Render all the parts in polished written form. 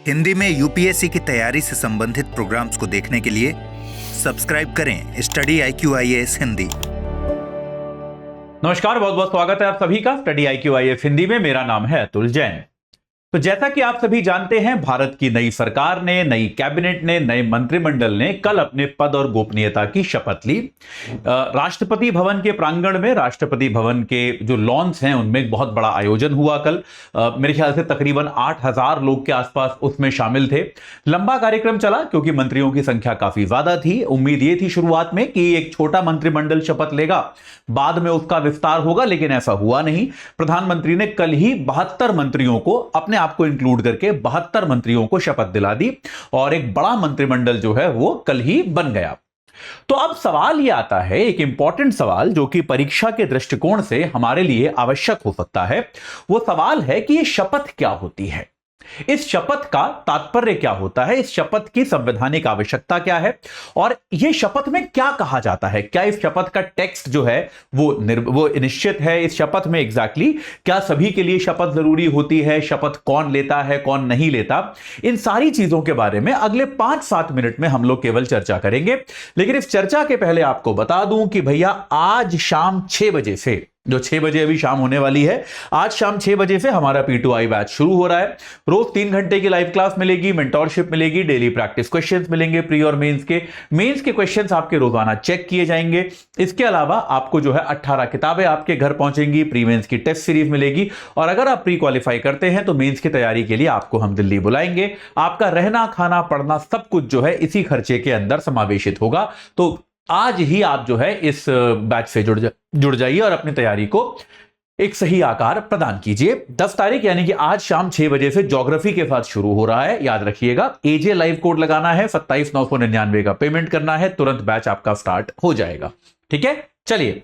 हिंदी में यूपीएससी की तैयारी से संबंधित प्रोग्राम्स को देखने के लिए सब्सक्राइब करें स्टडी IQ IAS हिंदी। नमस्कार, बहुत बहुत स्वागत है आप सभी का स्टडी IQ IAS हिंदी में। मेरा नाम है अतुल जैन। तो जैसा कि आप सभी जानते हैं, भारत की नई सरकार ने, नई कैबिनेट ने, नए मंत्रिमंडल ने कल अपने पद और गोपनीयता की शपथ ली। राष्ट्रपति भवन के प्रांगण में, राष्ट्रपति भवन के जो लॉन्स हैं उनमें एक बहुत बड़ा आयोजन हुआ कल। मेरे ख्याल से तकरीबन 8,000 लोग के आसपास उसमें शामिल थे। लंबा कार्यक्रम चला क्योंकि मंत्रियों की संख्या काफी ज्यादा थी। उम्मीद ये थी शुरुआत में कि एक छोटा मंत्रिमंडल शपथ लेगा, बाद में उसका विस्तार होगा, लेकिन ऐसा हुआ नहीं। प्रधानमंत्री ने कल ही 72 मंत्रियों को, अपने आप को इंक्लूड करके 72 मंत्रियों को शपथ दिला दी और एक बड़ा मंत्रिमंडल जो है वो कल ही बन गया। तो अब सवाल यह आता है, एक इंपॉर्टेंट सवाल जो कि परीक्षा के दृष्टिकोण से हमारे लिए आवश्यक हो सकता है। वो सवाल है कि यह शपथ क्या होती है, इस शपथ का तात्पर्य क्या होता है, इस शपथ की संवैधानिक आवश्यकता क्या है और यह शपथ में क्या कहा जाता है। क्या इस शपथ का टेक्स्ट जो है वो निश्चित है? इस शपथ में एग्जैक्टली क्या सभी के लिए शपथ जरूरी होती है? शपथ कौन लेता है, कौन नहीं लेता? इन सारी चीजों के बारे में अगले 5-7 मिनट में हम लोग केवल चर्चा करेंगे। लेकिन इस चर्चा के पहले आपको बता दूं कि भैया आज शाम 6 बजे से, जो 6 बजे अभी शाम होने वाली है, आज शाम 6 बजे से हमारा P2I बैच शुरू हो रहा है। रोज 3 घंटे की लाइव क्लास मिलेगी, मेंटोरशिप मिलेगी, डेली प्रैक्टिस क्वेश्चंस मिलेंगे, प्री और मेंस के क्वेश्चंस आपके रोजाना चेक किए जाएंगे। इसके अलावा आपको जो है 18 किताबें आपके घर पहुंचेंगी, प्री मेंस की टेस्ट सीरीज मिलेगी और अगर आप प्री क्वालिफाई करते हैं तो मेंस की तैयारी के लिए आपको हम दिल्ली बुलाएंगे। आपका रहना, खाना, पढ़ना सब कुछ जो है इसी खर्चे के अंदर समावेशित होगा। तो आज ही आप जो है इस बैच से जुड़ जाइए और अपनी तैयारी को एक सही आकार प्रदान कीजिए। 10 तारीख यानी कि आज शाम 6 बजे से ज्योग्राफी के साथ शुरू हो रहा है, याद रखिएगा। AJ लाइव कोड लगाना है, 27,999 का पेमेंट करना है, तुरंत बैच आपका स्टार्ट हो जाएगा। ठीक है, चलिए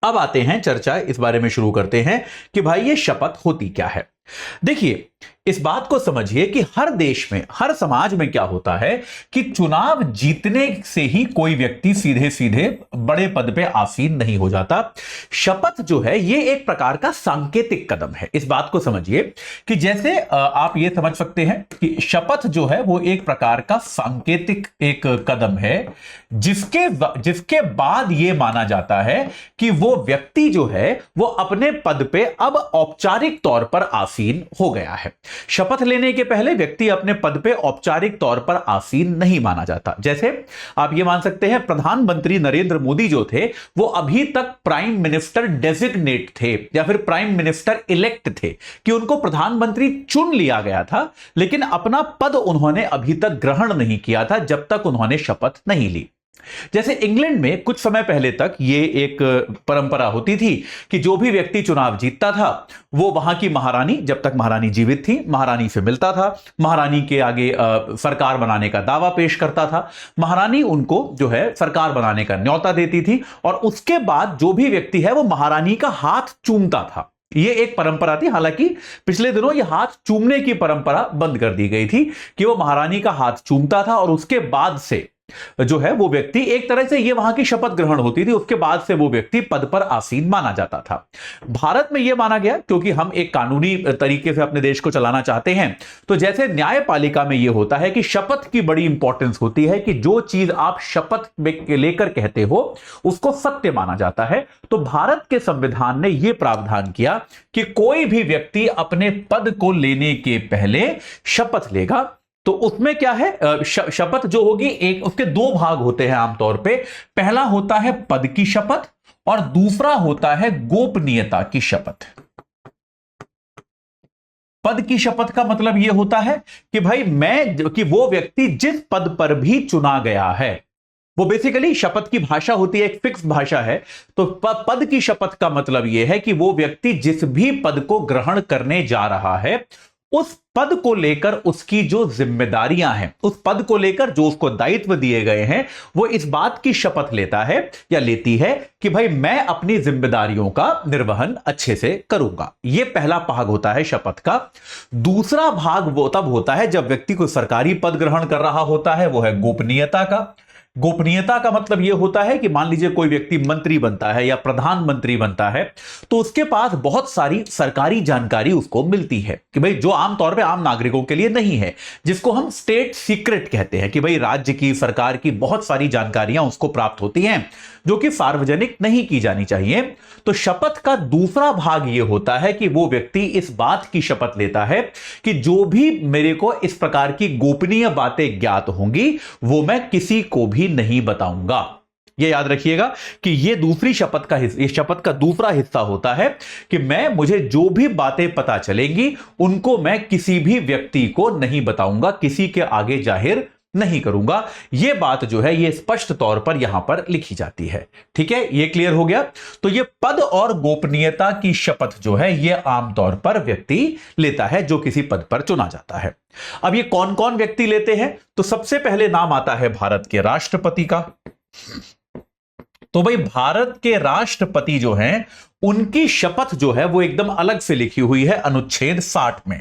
अब आते हैं चर्चा, इस बारे में शुरू करते हैं कि भाई ये शपथ होती क्या है। देखिए, इस बात को समझिए कि हर देश में, हर समाज में क्या होता है कि चुनाव जीतने से ही कोई व्यक्ति सीधे सीधे बड़े पद पे आसीन नहीं हो जाता। शपथ जो है ये एक प्रकार का सांकेतिक कदम है। इस बात को समझिए कि जैसे आप ये समझ सकते हैं कि शपथ जो है वो एक प्रकार का सांकेतिक एक कदम है जिसके बाद ये माना जाता है कि वो व्यक्ति जो है वो अपने पद पे अब औपचारिक तौर पर आसीन हो गया है। शपथ लेने के पहले व्यक्ति अपने पद पे औपचारिक तौर पर आसीन नहीं माना जाता। जैसे आप ये मान सकते हैं, प्रधानमंत्री नरेंद्र मोदी जो थे वो अभी तक प्राइम मिनिस्टर डेजिग्नेट थे या फिर प्राइम मिनिस्टर इलेक्ट थे, कि उनको प्रधानमंत्री चुन लिया गया था, लेकिन अपना पद उन्होंने अभी तक ग्रहण नहीं किया था जब तक उन्होंने शपथ नहीं ली। जैसे इंग्लैंड में कुछ समय पहले तक ये एक परंपरा होती थी कि जो भी व्यक्ति चुनाव जीतता था वो वहां की महारानी, जब तक महारानी जीवित थी, महारानी से मिलता था, महारानी के आगे सरकार बनाने का दावा पेश करता था, महारानी उनको जो है सरकार बनाने का न्योता देती थी और उसके बाद जो भी व्यक्ति है वो महारानी का हाथ चूमता था। ये एक परंपरा थी। हालांकि पिछले दिनों ये हाथ चूमने की परंपरा बंद कर दी गई थी कि वो महारानी का हाथ चूमता था और उसके बाद से जो है वो व्यक्ति, एक तरह से ये वहां की शपथ ग्रहण होती थी, उसके बाद से वो व्यक्ति पद पर आसीन माना जाता था। भारत में यह माना गया क्योंकि हम एक कानूनी तरीके से अपने देश को चलाना चाहते हैं। तो जैसे न्यायपालिका में यह होता है कि शपथ की बड़ी इंपॉर्टेंस होती है कि जो चीज आप शपथ में लेकर कहते हो उसको सत्य माना जाता है। तो भारत के संविधान ने यह प्रावधान किया कि कोई भी व्यक्ति अपने पद को लेने के पहले शपथ लेगा। तो उसमें क्या है, शपथ जो होगी, एक उसके 2 भाग होते हैं आमतौर पे। पहला होता है पद की शपथ और दूसरा होता है गोपनीयता की शपथ। पद की शपथ का मतलब यह होता है कि भाई कि वो व्यक्ति जिस पद पर भी चुना गया है, वो बेसिकली शपथ की भाषा होती है, एक फिक्स भाषा है। तो पद की शपथ का मतलब यह है कि वो व्यक्ति जिस भी पद को ग्रहण करने जा रहा है उस पद को लेकर उसकी जो जिम्मेदारियां हैं, उस पद को लेकर जो उसको दायित्व दिए गए हैं, वो इस बात की शपथ लेता है या लेती है कि भाई मैं अपनी जिम्मेदारियों का निर्वहन अच्छे से करूंगा। यह पहला भाग होता है शपथ का। दूसरा भाग वो तब होता है जब व्यक्ति को सरकारी पद ग्रहण कर रहा होता है, वो है गोपनीयता का। गोपनीयता का मतलब यह होता है कि मान लीजिए कोई व्यक्ति मंत्री बनता है या प्रधानमंत्री बनता है तो उसके पास बहुत सारी सरकारी जानकारी उसको मिलती है कि भाई जो आमतौर पे आम नागरिकों के लिए नहीं है, जिसको हम स्टेट सीक्रेट कहते हैं कि भाई राज्य की सरकार की बहुत सारी जानकारियां उसको प्राप्त होती हैं जो कि सार्वजनिक नहीं की जानी चाहिए। तो शपथ का दूसरा भाग यह होता है कि वो व्यक्ति इस बात की शपथ लेता है कि जो भी मेरे को इस प्रकार की गोपनीय बातें ज्ञात होंगी वो मैं किसी को भी नहीं बताऊंगा। ये याद रखिएगा कि ये दूसरी शपथ का हिस्सा, ये शपथ का दूसरा हिस्सा होता है कि मुझे जो भी बातें पता चलेंगी उनको मैं किसी भी व्यक्ति को नहीं बताऊंगा, किसी के आगे जाहिर नहीं करूंगा। यह बात जो है ये स्पष्ट तौर पर यहां पर लिखी जाती है। ठीक है, ये क्लियर हो गया। तो ये पद और गोपनीयता की शपथ जो है ये आमतौर पर व्यक्ति लेता है जो किसी पद पर चुना जाता है। अब ये कौन कौन व्यक्ति लेते हैं? तो सबसे पहले नाम आता है भारत के राष्ट्रपति का। तो भाई भारत के राष्ट्रपति जो हैं उनकी शपथ जो है वो एकदम अलग से लिखी हुई है अनुच्छेद 60 में।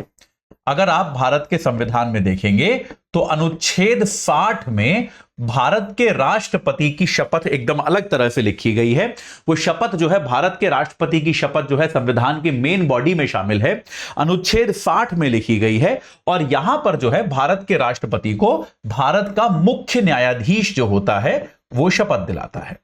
अगर आप भारत के संविधान में देखेंगे तो अनुच्छेद 60 में भारत के राष्ट्रपति की शपथ एकदम अलग तरह से लिखी गई है। वो शपथ जो है भारत के राष्ट्रपति की शपथ जो है संविधान की मेन बॉडी में शामिल है, अनुच्छेद 60 में लिखी गई है। और यहां पर जो है भारत के राष्ट्रपति को भारत का मुख्य न्यायाधीश जो होता है वो शपथ दिलाता है।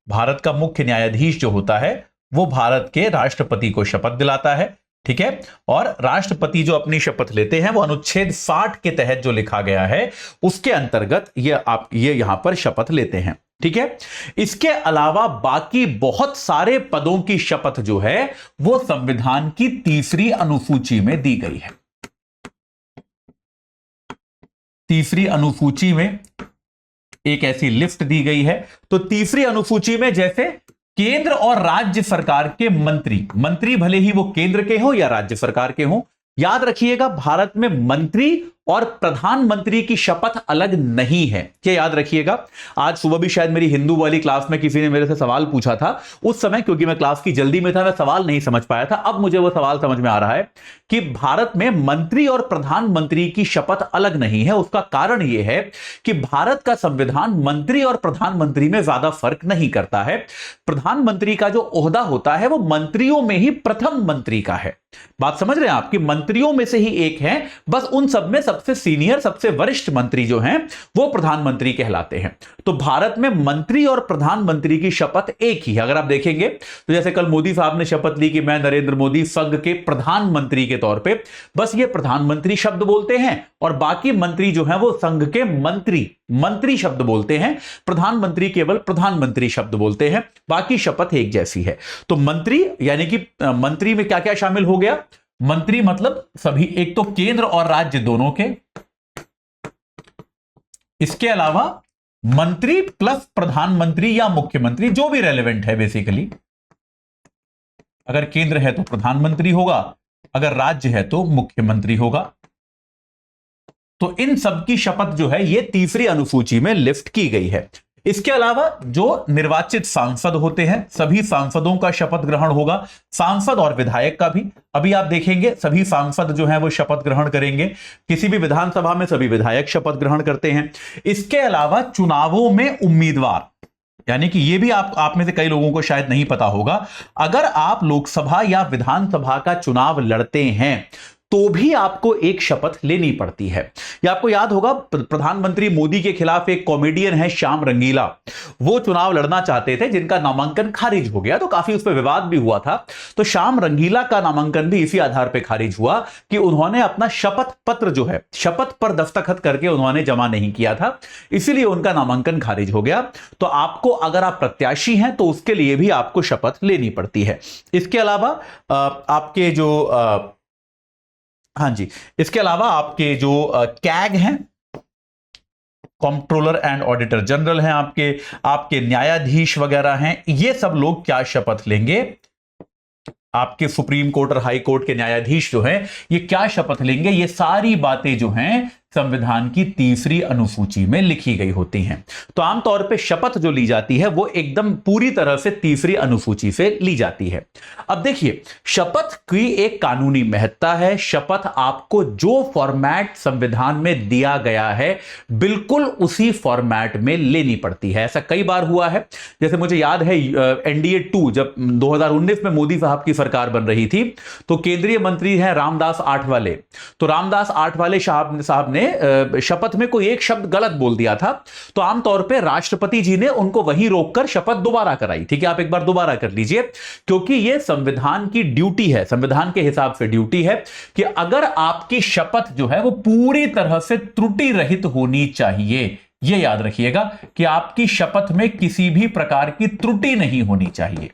भारत का मुख्य न्यायाधीश जो होता है वो भारत के राष्ट्रपति को शपथ दिलाता है। ठीक है, और राष्ट्रपति जो अपनी शपथ लेते हैं वो अनुच्छेद 60 के तहत जो लिखा गया है उसके अंतर्गत ये यहां पर शपथ लेते हैं। ठीक है, इसके अलावा बाकी बहुत सारे पदों की शपथ जो है वो संविधान की तीसरी अनुसूची में दी गई है। तीसरी अनुसूची में एक ऐसी लिस्ट दी गई है। तो तीसरी अनुसूची में जैसे केंद्र और राज्य सरकार के मंत्री भले ही वो केंद्र के हो या राज्य सरकार के हो, याद रखिएगा भारत में मंत्री और प्रधानमंत्री की शपथ अलग नहीं है। क्या याद रखिएगा, आज सुबह भी शायद मेरी हिंदू वाली क्लास में किसी ने मेरे से सवाल पूछा था। उस समय क्योंकि मैं क्लास की जल्दी में था मैं सवाल नहीं समझ पाया था, अब मुझे वो सवाल समझ में आ रहा है कि भारत में मंत्री और प्रधानमंत्री की शपथ अलग नहीं है। उसका कारण यह है कि भारत का संविधान मंत्री और प्रधानमंत्री में ज्यादा फर्क नहीं करता है। प्रधानमंत्री का जो ओहदा होता है वो मंत्रियों में ही प्रथम मंत्री का है। बात समझ रहे हैं आप कि मंत्रियों में से ही एक है, बस उन सब में सबसे सीनियर सबसे वरिष्ठ मंत्री जो हैं वो प्रधानमंत्री कहलाते हैं। तो भारत में मंत्री और प्रधानमंत्री की शपथ एक ही है। अगर आप देखेंगे तो जैसे कल मोदी साहब ने शपथ ली कि मैं नरेंद्र मोदी संघ के प्रधानमंत्री के तौर पे, बस ये प्रधानमंत्री शब्द बोलते हैं और बाकी मंत्री जो हैं वो संघ के मंत्री शब्द बोलते हैं। प्रधानमंत्री केवल प्रधानमंत्री शब्द बोलते हैं, बाकी शपथ एक जैसी है। तो मंत्री यानी कि मंत्री में क्या क्या शामिल हो गया? मंत्री मतलब सभी, एक तो केंद्र और राज्य दोनों के, इसके अलावा मंत्री प्लस प्रधानमंत्री या मुख्यमंत्री जो भी रेलेवेंट है। बेसिकली अगर केंद्र है तो प्रधानमंत्री होगा, अगर राज्य है तो मुख्यमंत्री होगा। तो इन सब की शपथ जो है ये तीसरी अनुसूची में लिस्ट की गई है। इसके अलावा जो निर्वाचित सांसद होते हैं सभी सांसदों का शपथ ग्रहण होगा, सांसद और विधायक का भी। अभी आप देखेंगे सभी सांसद जो हैं वो शपथ ग्रहण करेंगे, किसी भी विधानसभा में सभी विधायक शपथ ग्रहण करते हैं। इसके अलावा चुनावों में उम्मीदवार, यानी कि ये भी आप में से कई लोगों को शायद नहीं पता होगा, अगर आप लोकसभा या विधानसभा का चुनाव लड़ते हैं तो भी आपको एक शपथ लेनी पड़ती है। ये आपको याद होगा प्रधानमंत्री मोदी के खिलाफ एक कॉमेडियन है श्याम रंगीला, वो चुनाव लड़ना चाहते थे जिनका नामांकन खारिज हो गया, तो काफी उस पर विवाद भी हुआ था। तो श्याम रंगीला का नामांकन भी इसी आधार पर खारिज हुआ कि उन्होंने अपना शपथ पत्र जो है शपथ पर दस्तखत करके उन्होंने जमा नहीं किया था, इसीलिए उनका नामांकन खारिज हो गया। तो आपको अगर आप प्रत्याशी हैं तो उसके लिए भी आपको शपथ लेनी पड़ती है। इसके अलावा आपके जो हाँ जी, इसके अलावा आपके जो कैग हैं, कंट्रोलर एंड ऑडिटर जनरल हैं, आपके न्यायाधीश वगैरह हैं, ये सब लोग क्या शपथ लेंगे? आपके सुप्रीम कोर्ट और हाई कोर्ट के न्यायाधीश जो हैं ये क्या शपथ लेंगे? ये सारी बातें जो हैं संविधान की तीसरी अनुसूची में लिखी गई होती हैं। तो आमतौर पे शपथ जो ली जाती है वो एकदम पूरी तरह से तीसरी अनुसूची से ली जाती है। अब देखिए, शपथ की एक कानूनी महत्ता है। शपथ आपको जो फॉर्मेट संविधान में दिया गया है बिल्कुल उसी फॉर्मेट में लेनी पड़ती है। ऐसा कई बार हुआ है, जैसे मुझे याद है एनडीए 2 जब 2019 में मोदी साहब की सरकार बन रही थी तो केंद्रीय मंत्री हैं रामदास आठवले। तो रामदास आठवले साहब ने शपथ में कोई एक शब्द गलत बोल दिया था, तो आमतौर पे राष्ट्रपति जी ने उनको वहीं रोककर शपथ दोबारा कराई। ठीक है, आप एक बार दोबारा कर लीजिए, क्योंकि यह संविधान की ड्यूटी है, संविधान के हिसाब से ड्यूटी है कि अगर आपकी शपथ जो है वो पूरी तरह से त्रुटि रहित होनी चाहिए। यह याद रखिएगा कि आपकी शपथ में किसी भी प्रकार की त्रुटि नहीं होनी चाहिए।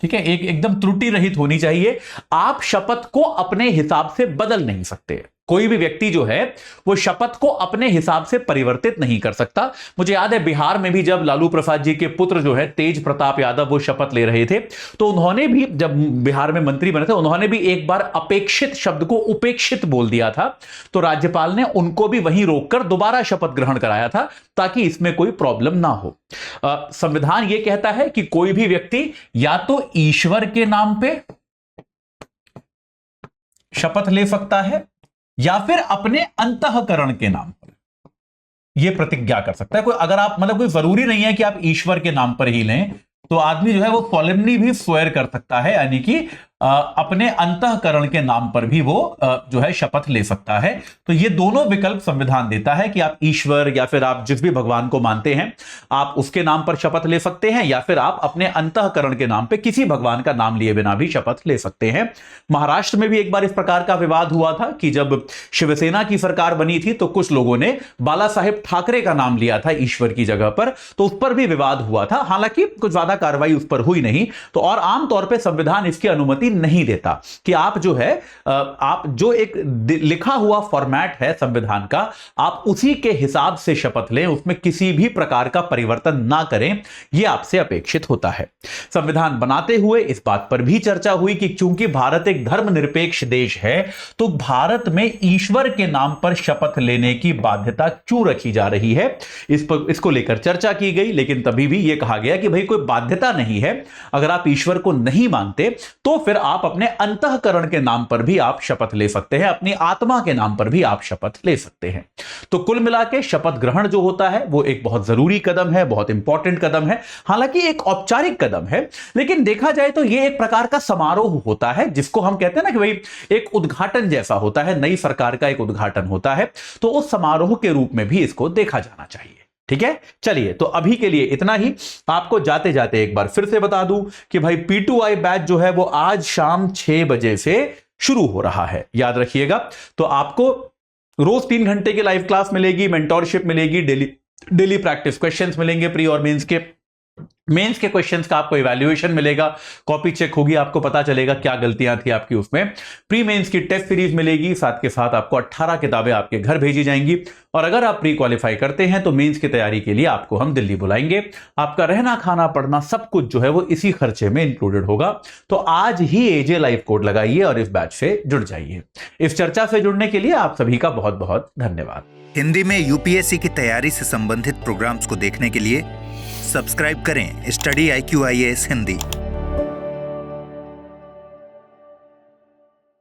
ठीक है, एकदम त्रुटि रहित होनी चाहिए। आप शपथ को अपने हिसाब से बदल नहीं सकते। कोई भी व्यक्ति जो है वो शपथ को अपने हिसाब से परिवर्तित नहीं कर सकता। मुझे याद है बिहार में भी जब लालू प्रसाद जी के पुत्र जो है तेज प्रताप यादव वो शपथ ले रहे थे, तो उन्होंने भी, जब बिहार में मंत्री बने थे, उन्होंने भी एक बार अपेक्षित शब्द को उपेक्षित बोल दिया था। तो राज्यपाल ने उनको भी वहीं रोककर दोबारा शपथ ग्रहण कराया था ताकि इसमें कोई प्रॉब्लम ना हो। संविधान यह कहता है कि कोई भी व्यक्ति या तो ईश्वर के नाम पे शपथ ले सकता है या फिर अपने अंतःकरण के नाम पर यह प्रतिज्ञा कर सकता है। कोई, अगर आप, मतलब कोई जरूरी नहीं है कि आप ईश्वर के नाम पर ही लें, तो आदमी जो है वो सॉलेमनी भी स्वेयर कर सकता है, यानी कि अपने अंतःकरण के नाम पर भी वो जो है शपथ ले सकता है। तो ये दोनों विकल्प संविधान देता है कि आप ईश्वर या फिर आप जिस भी भगवान को मानते हैं आप उसके नाम पर शपथ ले सकते हैं, या फिर आप अपने अंतःकरण के नाम पे किसी भगवान का नाम लिए बिना भी शपथ ले सकते हैं। महाराष्ट्र में भी एक बार इस प्रकार का विवाद हुआ था कि जब शिवसेना की सरकार बनी थी तो कुछ लोगों ने बाला साहेब ठाकरे का नाम लिया था ईश्वर की जगह पर, तो उस पर भी विवाद हुआ था। हालांकि कुछ ज्यादा कार्रवाई उस पर हुई नहीं। तो और आमतौर पर संविधान इसकी अनुमति नहीं देता कि आप जो है आप जो एक लिखा हुआ फॉर्मेट है संविधान का, आप उसी के हिसाब से शपथ लें, उसमें किसी भी प्रकार का परिवर्तन ना करें, यह आपसे अपेक्षित होता है। संविधान बनाते हुए इस बात पर भी चर्चा हुई कि चूंकि भारत एक धर्मनिरपेक्ष देश है तो भारत में ईश्वर के नाम पर शपथ लेने की बाध्यता क्यों रखी जा रही है, इसको लेकर चर्चा की गई। लेकिन तभी भी यह कहा गया कि भाई कोई बाध्यता नहीं है, अगर आप ईश्वर को नहीं मानते तो फिर आप अपने अंतःकरण के नाम पर भी आप शपथ ले सकते हैं, अपनी आत्मा के नाम पर भी आप शपथ ले सकते हैं। तो कुल मिला के शपथ ग्रहण जो होता है वो एक बहुत जरूरी कदम है, बहुत इंपॉर्टेंट कदम है। हालांकि एक औपचारिक कदम है, लेकिन देखा जाए तो यह एक प्रकार का समारोह होता है जिसको हम कहते हैं ना कि भाई एक उद्घाटन जैसा होता है, नई सरकार का एक उद्घाटन होता है, तो उस समारोह के रूप में भी इसको देखा जाना चाहिए। ठीक है, चलिए तो अभी के लिए इतना ही। आपको जाते जाते एक बार फिर से बता दूं कि भाई P2I बैच जो है वो आज शाम 6 बजे से शुरू हो रहा है, याद रखिएगा। तो आपको रोज 3 घंटे की लाइव क्लास मिलेगी, मेंटोरशिप मिलेगी, डेली प्रैक्टिस क्वेश्चंस मिलेंगे प्री और मेंस के क्वेश्चंस का आपको इवैल्यूएशन मिलेगा, कॉपी चेक होगी, आपको पता चलेगा क्या गलतियां थी आपकी उसमें। प्री मेंस की टेस्ट सीरीज मिलेगी, साथ के साथ आपको 18 किताबें आपके घर भेजी जाएंगी। और अगर आप प्री क्वालिफाई करते हैं तो मेंस की तैयारी के लिए आपको हम दिल्ली बुलाएंगे। आपका रहना खाना पढ़ना सब कुछ जो है वो इसी खर्चे में इंक्लूडेड होगा। तो आज ही एजे लाइव कोड लगाइए और इस बैच से जुड़ जाइए। इस चर्चा से जुड़ने के लिए आप सभी का बहुत बहुत धन्यवाद। हिंदी में यूपीएससी की तैयारी से संबंधित प्रोग्राम्स को देखने के लिए सब्सक्राइब करें स्टडी IQ IAS हिंदी।